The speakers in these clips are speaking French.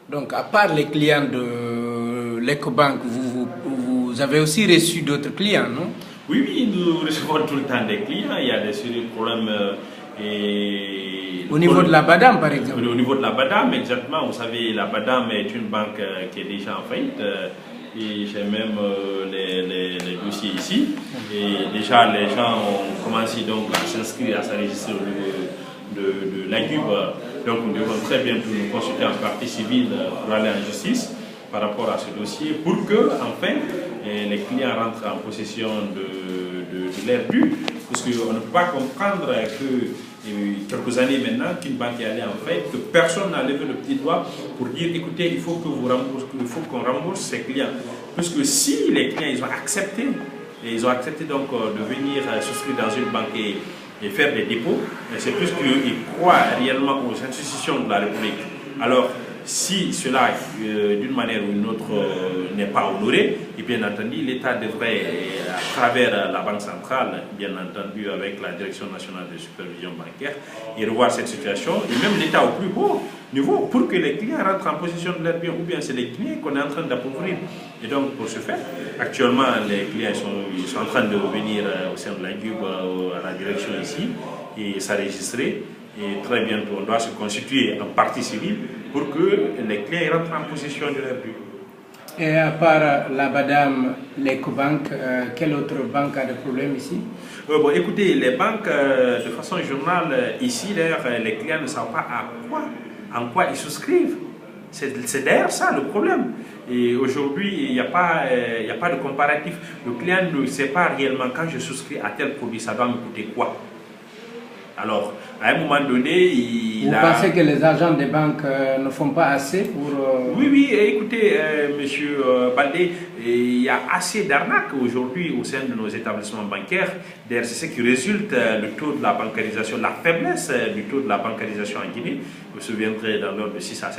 Donc, à part les clients de l'Ecobank, vous avez aussi reçu d'autres clients, non? Oui, oui, nous recevons tout le temps des clients. Il y a des sérieux problèmes. Au niveau de la BADAM, par exemple. Au niveau de la BADAM, exactement. Vous savez, la BADAM est une banque qui est déjà en faillite. Et j'ai même les dossiers ici. Et déjà, les gens ont commencé donc à s'inscrire, à s'enregistrer au niveau de l'AGUB. Donc, nous devons très bientôt nous consulter en partie civile pour aller en justice par rapport à ce dossier pour que, enfin, les clients rentrent en possession de l'air dû. Parce qu'on ne peut pas comprendre que quelques années maintenant qu'une banque est allée en faillite, que personne n'a levé le petit doigt pour dire écoutez, il faut que vous remboursez, il faut qu'on rembourse ses clients. Parce que si les clients ils ont accepté donc de venir souscrire dans une banque et faire des dépôts, c'est plus qu'ils croient réellement aux institutions de la République. Alors, si cela, d'une manière ou d'une autre, n'est pas honoré, et bien entendu, l'État devrait, à travers la Banque centrale, bien entendu avec la Direction nationale de supervision bancaire, et revoir cette situation, et même l'État au plus haut niveau, pour que les clients rentrent en possession de leurs biens, ou bien c'est les clients qu'on est en train d'appauvrir. Et donc, pour ce faire, actuellement, les clients sont en train de revenir au sein de la GUB, à la direction ici, et s'enregistrer. Et très bientôt, on doit se constituer en partie civile pour que les clients rentrent en possession de leurs biens. Et à part la BADAM, l'Ecobank, quelle autre banque a des problèmes ici? Bon, écoutez, les banques, de façon générale, ici, d'ailleurs, les clients ne savent pas en quoi ils souscrivent. C'est d'ailleurs ça le problème. Et aujourd'hui, il n'y a pas de comparatif. Le client ne sait pas réellement quand je souscris à tel produit, ça doit me coûter quoi. Alors, à un moment donné, Vous pensez que les agents des banques ne font pas assez pour... Oui, oui, écoutez, monsieur Baldé, il y a assez d'arnaques aujourd'hui au sein de nos établissements bancaires. D'ailleurs, c'est ce qui résulte le taux de la bancarisation, la faiblesse du taux de la bancarisation en Guinée. Vous vous souviendrez dans l'ordre de 6 à 7%.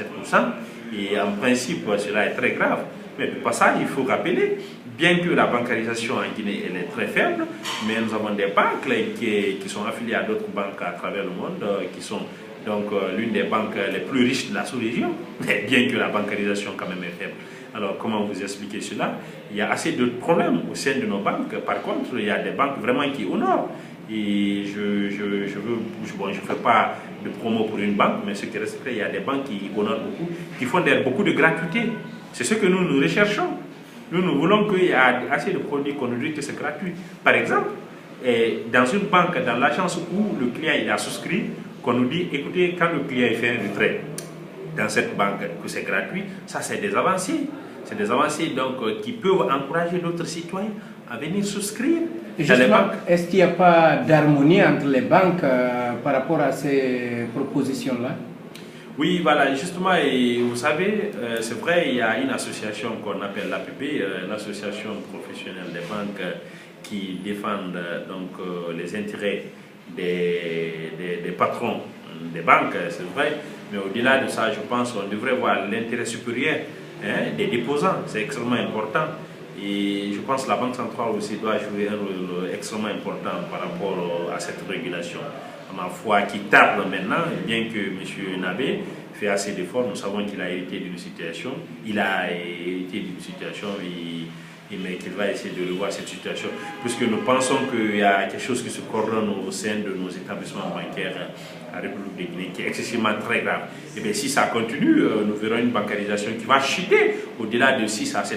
Et en principe, cela est très grave. Mais de passage, il faut rappeler, bien que la bancarisation en Guinée elle est très faible, mais nous avons des banques qui sont affiliées à d'autres banques à travers le monde, qui sont donc l'une des banques les plus riches de la sous-région, bien que la bancarisation quand même est faible. Alors comment vous expliquer cela? Il y a assez de problèmes au sein de nos banques. Par contre, il y a des banques vraiment qui honorent. Et je ne fais pas de promo pour une banque, mais ce qui reste, il y a des banques qui honorent beaucoup, qui font beaucoup de gratuité. C'est ce que nous recherchons. Nous voulons qu'il y ait assez de produits qu'on nous dit que c'est gratuit. Par exemple, dans une banque, dans l'agence où le client il a souscrit, qu'on nous dit, écoutez, quand le client fait un retrait dans cette banque, que c'est gratuit, ça c'est des avancées. C'est des avancées donc, qui peuvent encourager d'autres citoyens à venir souscrire. Est-ce qu'il n'y a pas d'harmonie entre les banques par rapport à ces propositions-là? Oui, voilà, justement, et vous savez, c'est vrai, il y a une association qu'on appelle l'APP, l'association professionnelle des banques, qui défendent donc les intérêts des patrons des banques, c'est vrai, mais au-delà de ça, je pense qu'on devrait voir l'intérêt supérieur des déposants, c'est extrêmement important. Et je pense que la Banque centrale aussi doit jouer un rôle extrêmement important par rapport à cette régulation. À ma foi, qui tarde maintenant, bien que M. Nabé fait assez d'efforts, nous savons qu'il a hérité d'une situation, mais qu'il va essayer de revoir cette situation, puisque nous pensons qu'il y a quelque chose qui se coordonne au sein de nos établissements bancaires à la République de Guinée, qui est excessivement très grave. Et bien si ça continue, nous verrons une bancarisation qui va chuter au-delà de 6 à 7%.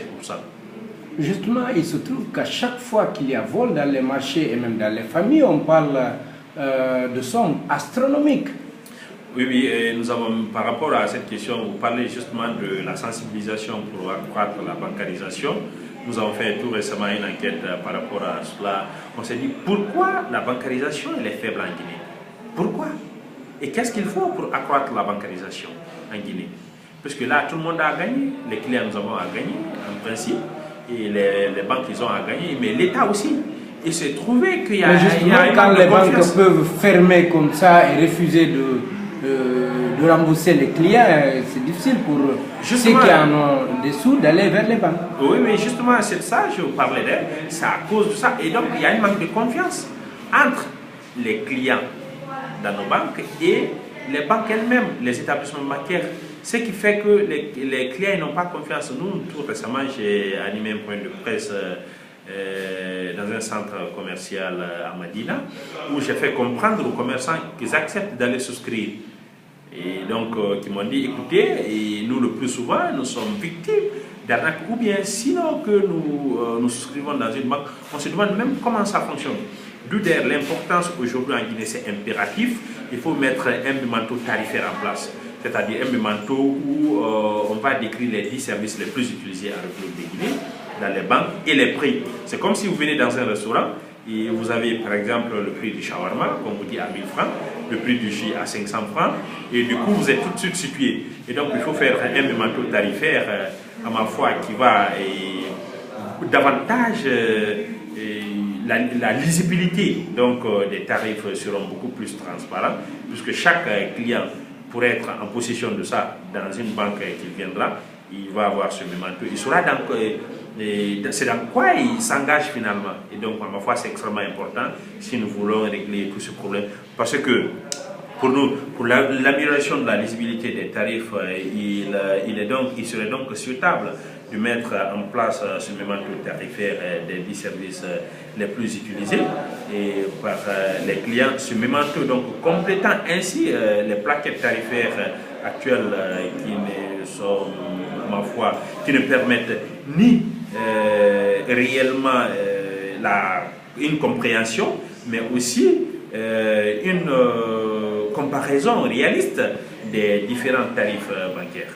Justement, il se trouve qu'à chaque fois qu'il y a vol dans les marchés et même dans les familles, on parle de sommes astronomiques. Oui, oui, et nous avons, par rapport à cette question, vous parlez justement de la sensibilisation pour accroître la bancarisation. Nous avons fait tout récemment une enquête par rapport à cela. On s'est dit, pourquoi la bancarisation elle est faible en Guinée? Pourquoi? Et qu'est-ce qu'il faut pour accroître la bancarisation en Guinée? Parce que là, tout le monde a gagné. Les clients, nous avons à gagner, en principe. Et les banques, ils ont à gagner. Mais l'État aussi. Il s'est trouvé qu'il y a... Mais justement, quand les banques peuvent fermer comme ça et refuser de rembourser les clients, c'est difficile pour ceux qui en ont des sous d'aller vers les banques. Oui, mais justement, c'est ça, je vous parlais d'elle, c'est à cause de ça. Et donc, il y a un manque de confiance entre les clients dans nos banques et les banques elles-mêmes, les établissements bancaires. Ce qui fait que les clients n'ont pas confiance. Nous, tout récemment, j'ai animé un point de presse dans un centre commercial à Madina, où j'ai fait comprendre aux commerçants qu'ils acceptent d'aller souscrire. Et donc, qui m'ont dit, écoutez, et nous le plus souvent, nous sommes victimes d'arnaque, ou bien sinon que nous souscrivons dans une banque, on se demande même comment ça fonctionne. D'où d'ailleurs l'importance aujourd'hui en Guinée, c'est impératif, il faut mettre un bimanteau tarifaire en place. C'est-à-dire un bimanteau où on va décrire les 10 services les plus utilisés en République de Guinée, dans les banques, et les prix. C'est comme si vous venez dans un restaurant, et vous avez par exemple le prix du shawarma, comme vous dit, à 1000 francs, le prix du jus à 500 francs, et du coup vous êtes tout de suite situé. Et donc il faut faire un bimanteau tarifaire, à ma foi, qui va davantage la lisibilité donc, des tarifs seront beaucoup plus transparents, puisque chaque client, pour être en possession de ça dans une banque qui viendra, il va avoir ce bimanteau. Il saura donc c'est dans quoi il s'engage finalement. Et donc, à ma foi, c'est extrêmement important si nous voulons régler tout ce problème. Parce que pour nous, pour l'amélioration de la lisibilité des tarifs, il serait donc souhaitable de mettre en place ce bimanteau tarifaire des 10 services les plus utilisés et par les clients. Ce bimanteau, donc complétant ainsi les plaquettes tarifaires actuelles qui ne sont, ma foi, qui ne permettent ni réellement une compréhension, mais aussi une comparaison réaliste des différents tarifs bancaires.